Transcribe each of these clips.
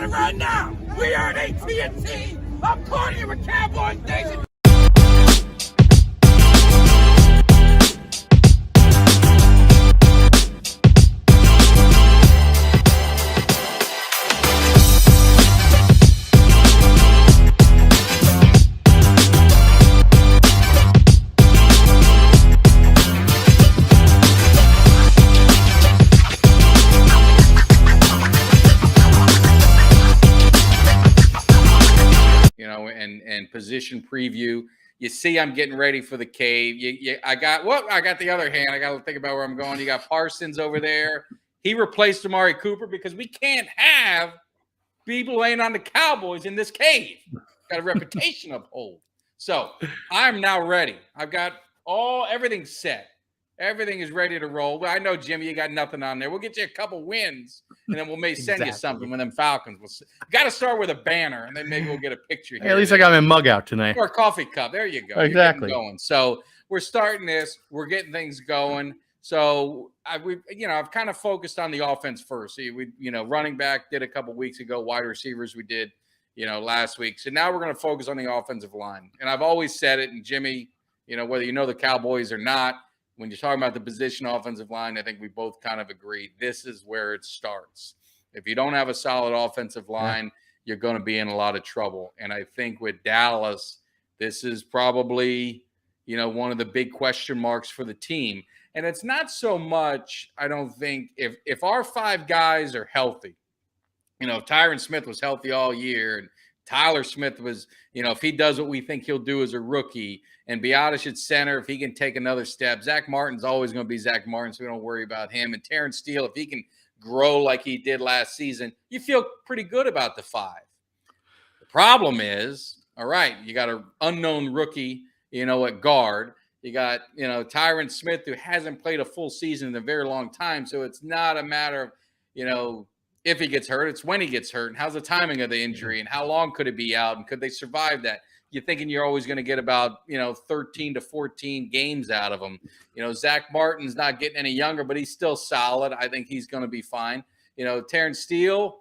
right now. We are at AT&T. I'm partying with Cowboys Nation. And position preview. You see, I'm getting ready for the cave. I got the other hand. I got to think about where I'm going. You got Parsons over there. He replaced Amari Cooper because we can't have people laying on the Cowboys in this cave. Got a reputation uphold. So I'm now ready. I've got everything set. Everything is ready to roll. Well, I know, Jimmy, you got nothing on there. We'll get you a couple wins, and then we'll maybe send you something when them Falcons. We'll got to start with a banner, and then maybe we'll get a picture here. Hey, at least I got my mug out tonight. Or a coffee cup. There you go. Exactly. Going. So we're starting this. We're getting things going. So I've kind of focused on the offense first. So running back did a couple weeks ago. Wide receivers we did, last week. So now we're going to focus on the offensive line. And I've always said it, and Jimmy, whether you know the Cowboys or not, when you're talking about the position offensive line, I think we both kind of agree this is where it starts. If you don't have a solid offensive line, you're going to be in a lot of trouble. And I think with Dallas, this is probably, one of the big question marks for the team. And it's not so much, I don't think, if our five guys are healthy, if Tyron Smith was healthy all year and Tyler Smith was, if he does what we think he'll do as a rookie, and Biotish at center, if he can take another step, Zach Martin's always going to be Zach Martin, so we don't worry about him. And Terrence Steele, if he can grow like he did last season, you feel pretty good about the five. The problem is, all right, you got an unknown rookie, at guard. You got, Tyron Smith, who hasn't played a full season in a very long time. So it's not a matter of, if he gets hurt, it's when he gets hurt. And how's the timing of the injury? And how long could it be out? And could they survive that? You're thinking you're always going to get about, 13 to 14 games out of him. Zach Martin's not getting any younger, but he's still solid. I think he's going to be fine. Terrence Steele,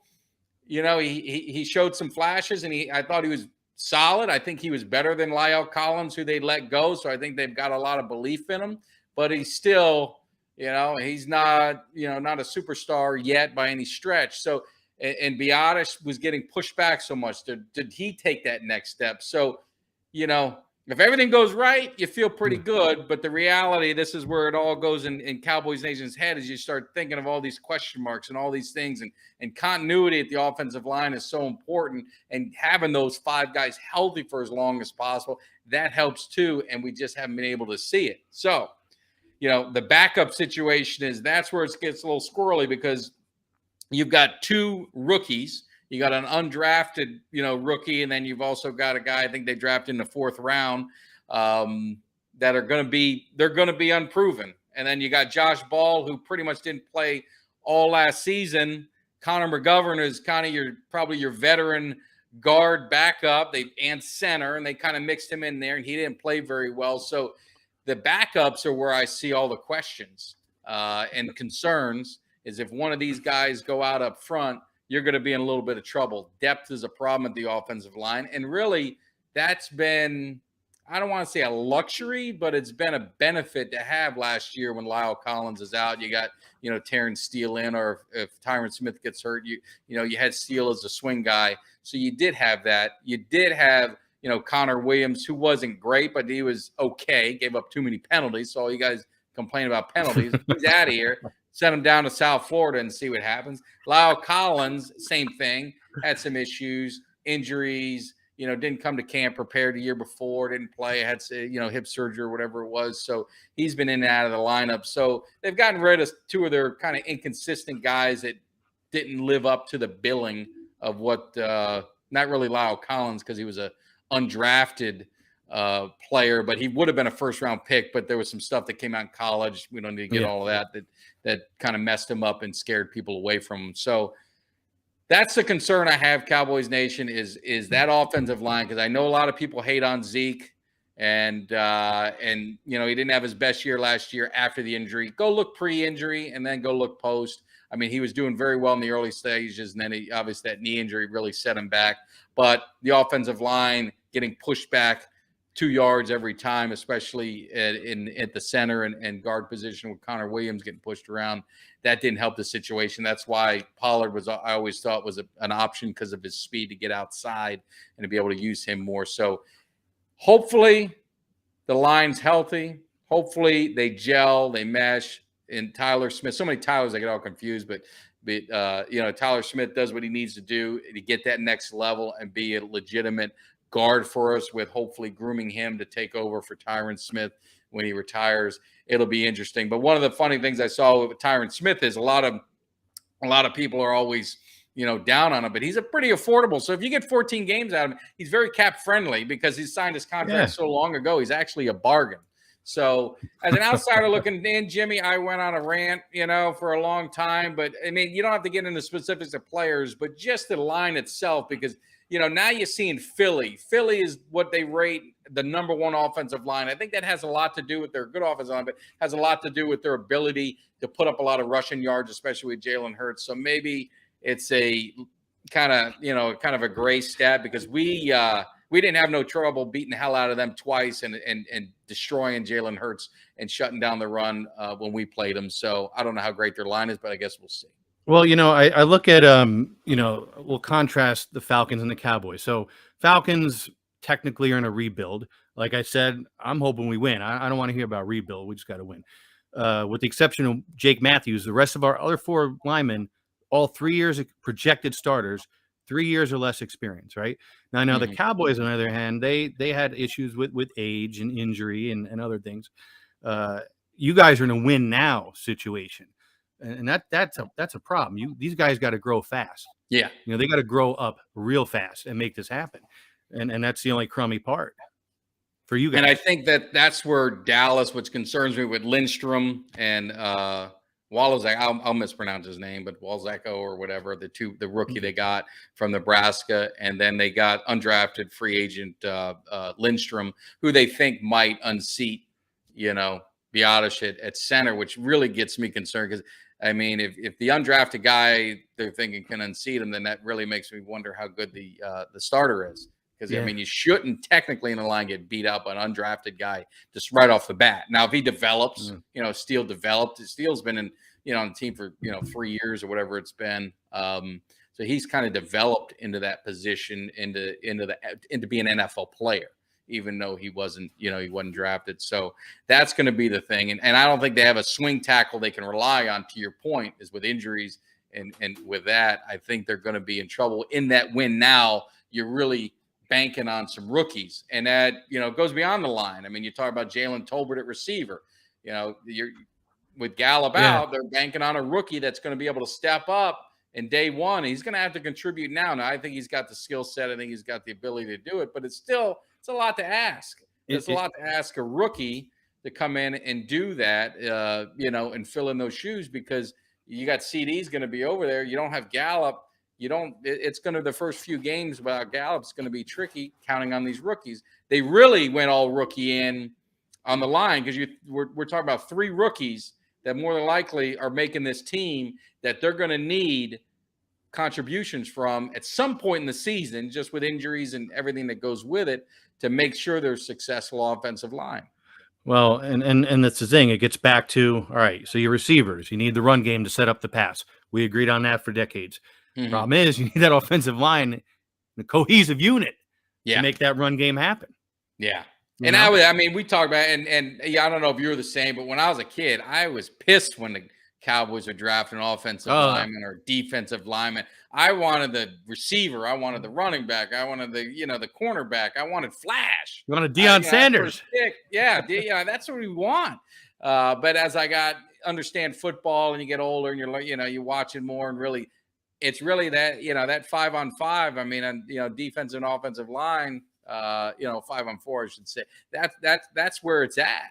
he showed some flashes, and I thought he was solid. I think he was better than Lyle Collins, who they let go. So I think they've got a lot of belief in him. But he's still, he's not, not a superstar yet by any stretch. So, and Biotish was getting pushed back so much. Did he take that next step? So, if everything goes right, you feel pretty good. But the reality, this is where it all goes in Cowboys Nation's head, is you start thinking of all these question marks and all these things. And continuity at the offensive line is so important. And having those five guys healthy for as long as possible, that helps too. And we just haven't been able to see it. So, the backup situation that's where it gets a little squirrely, because you've got two rookies. You got an undrafted, rookie, and then you've also got a guy I think they drafted in the fourth round that are going to be unproven. And then you got Josh Ball, who pretty much didn't play all last season. Connor McGovern is kind of probably your veteran guard backup, and center, and they kind of mixed him in there, and he didn't play very well. So the backups are where I see all the questions and concerns. Is if one of these guys go out up front, you're going to be in a little bit of trouble. Depth is a problem at the offensive line. And really, that's been, I don't want to say a luxury, but it's been a benefit to have last year when Lyle Collins is out. You got, Terrence Steele in, or if Tyron Smith gets hurt, you had Steele as a swing guy. So you did have that. You did have, Connor Williams, who wasn't great, but he was okay. Gave up too many penalties. So all you guys complain about penalties. He's out of here. Send him down to South Florida and see what happens. Lyle Collins, same thing, had some issues, injuries, didn't come to camp prepared the year before, didn't play, had, hip surgery or whatever it was. So he's been in and out of the lineup. So they've gotten rid of two of their kind of inconsistent guys that didn't live up to the billing of what, not really Lyle Collins, because he was a undrafted player, but he would have been a first-round pick, but there was some stuff that came out in college. We don't need to get all of that kind of messed him up and scared people away from him. So that's the concern I have, Cowboys Nation, is that offensive line, because I know a lot of people hate on Zeke, and he didn't have his best year last year after the injury. Go look pre-injury and then go look post. I mean, he was doing very well in the early stages, and then obviously that knee injury really set him back. But the offensive line getting pushed back 2 yards every time, especially at the center and guard position with Connor Williams getting pushed around, that didn't help the situation. That's why Pollard I always thought was an option because of his speed to get outside and to be able to use him more. So hopefully the line's healthy. Hopefully they gel, they mesh. And Tyler Smith, so many Tylers, I get all confused, but Tyler Smith does what he needs to do to get that next level and be a legitimate guard for us, with hopefully grooming him to take over for Tyron Smith when he retires. It'll be interesting. But one of the funny things I saw with Tyron Smith is a lot of people are always down on him, but he's a pretty affordable. So if you get 14 games out of him, he's very cap friendly because he signed his contract so long ago. He's actually a bargain. So as an outsider looking in, Jimmy, I went on a rant, for a long time. But I mean, you don't have to get into specifics of players, but just the line itself, because now you're seeing Philly. Philly is what they rate the number one offensive line. I think that has a lot to do with their good offensive line, but has a lot to do with their ability to put up a lot of rushing yards, especially with Jalen Hurts. So maybe it's a kind of a gray stat, because we didn't have no trouble beating the hell out of them twice and destroying Jalen Hurts and shutting down the run when we played them. So I don't know how great their line is, but I guess we'll see. Well, I look at, we'll contrast the Falcons and the Cowboys. So Falcons technically are in a rebuild. Like I said, I'm hoping we win. I don't want to hear about rebuild. We just got to win. With the exception of Jake Matthews, the rest of our other 4 linemen, all 3 years of projected starters, 3 years or less experience, right? Now the Cowboys, on the other hand, they had issues with age and injury and other things. You guys are in a win now situation. And that's a problem. These guys got to grow fast. Yeah. They got to grow up real fast and make this happen. And that's the only crummy part for you guys. And I think that's where Dallas, which concerns me with Lindstrom and Walzak, I'll mispronounce his name, but Walzako or whatever, the rookie they got from Nebraska, and then they got undrafted free agent Lindstrom, who they think might unseat, Biotish at center, which really gets me concerned, because I mean, if the undrafted guy they're thinking can unseat him, then that really makes me wonder how good the starter is. Because, I mean, you shouldn't technically in the line get beat up by an undrafted guy just right off the bat. Now, if he develops, Steele developed. Steele's been on the team for, 3 years or whatever it's been. So he's kind of developed into that position, into being an NFL player, even though he wasn't drafted. So that's going to be the thing. And I don't think they have a swing tackle they can rely on, to your point, is with injuries. And with that, I think they're going to be in trouble in that win now. You're really banking on some rookies, and that goes beyond the line. I mean, you talk about Jalen Tolbert at receiver. You're with Gallup out, they're banking on a rookie that's going to be able to step up in day one. He's going to have to contribute now. Now, I think he's got the skill set. I think he's got the ability to do it, but it's a lot to ask. It's a lot to ask a rookie to come in and do that, and fill in those shoes, because you got CD's going to be over there. You don't have Gallup. It's going to, the first few games without Gallup's going to be tricky, counting on these rookies. They really went all rookie in on the line, because we're talking about 3 rookies that more than likely are making this team that they're going to need contributions from at some point in the season, just with injuries and everything that goes with it, to make sure they're successful offensive line. Well, and that's the thing. It gets back to, all right, so your receivers, you need the run game to set up the pass. We agreed on that for decades. Problem is, you need that offensive line, the cohesive unit, to make that run game happen. Yeah. And I mean, we talked about it, and I don't know if you were the same, but when I was a kid, I was pissed when the Cowboys were drafting an offensive lineman or defensive lineman. I wanted the receiver. I wanted the running back. I wanted the cornerback. I wanted flash. You wanted Deion Sanders. Yeah, that's what we want. But as I understand football and you get older and you're watching more, and really, it's really that, that 5-on-5. I mean, defensive and offensive line, 5-on-4, I should say. That's where it's at.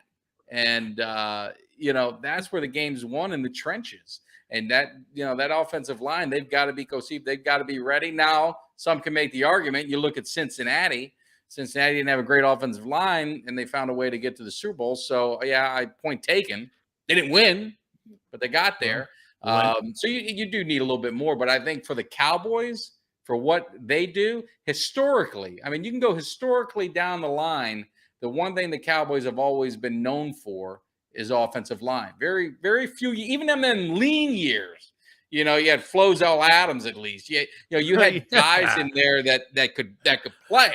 And, that's where the game's won, in the trenches. And that offensive line, they've got to be cohesive. They've got to be ready. Now, some can make the argument. You look at Cincinnati. Cincinnati didn't have a great offensive line, and they found a way to get to the Super Bowl. So, point taken. They didn't win, but they got there. So you do need a little bit more, but I think for the Cowboys, for what they do historically, I mean, you can go historically down the line. The one thing the Cowboys have always been known for is offensive line. Very, very few, even in them lean years. You had Flozell Adams at least. You had guys in there that could play.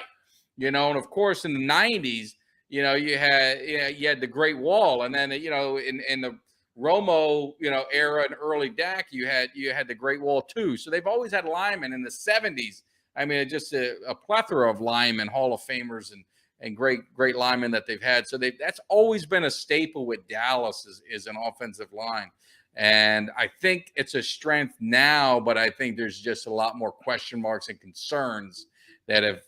And of course in the 90s, you had the Great Wall, and then in the Romo era and early Dak, you had the Great Wall too. So they've always had linemen in the 70s. I mean, just a plethora of linemen, Hall of Famers, and great linemen that they've had. So that's always been a staple with Dallas is an offensive line. And I think it's a strength now, but I think there's just a lot more question marks and concerns that if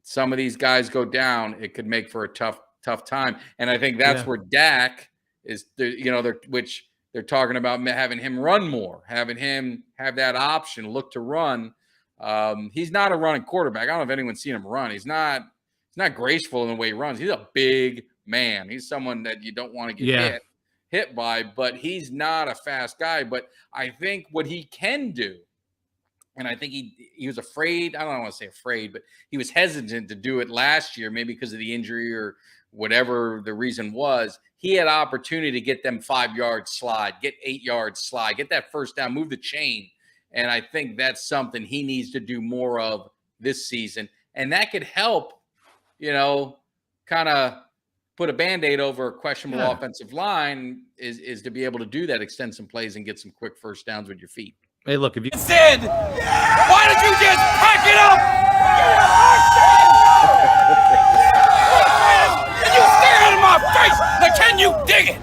some of these guys go down, it could make for a tough time. And I think that's where Dak is, which they're talking about having him run more, having him have that option, look to run. He's not a running quarterback. I don't know if anyone's seen him run. He's not graceful in the way he runs. He's a big man. He's someone that you don't want to get hit by, but he's not a fast guy. But I think what he can do, and I think he was afraid. I don't want to say afraid, but he was hesitant to do it last year, maybe because of the injury or whatever the reason was. He had opportunity to get them 5-yard slide, get 8-yard slide, get that first down, move the chain. And I think that's something he needs to do more of this season. And that could help, kind of put a Band-Aid over a questionable offensive line is to be able to do that, extend some plays and get some quick first downs with your feet. Hey, look, if you said, why don't you just pack it up? And you stare out of my face. Now, can you dig it?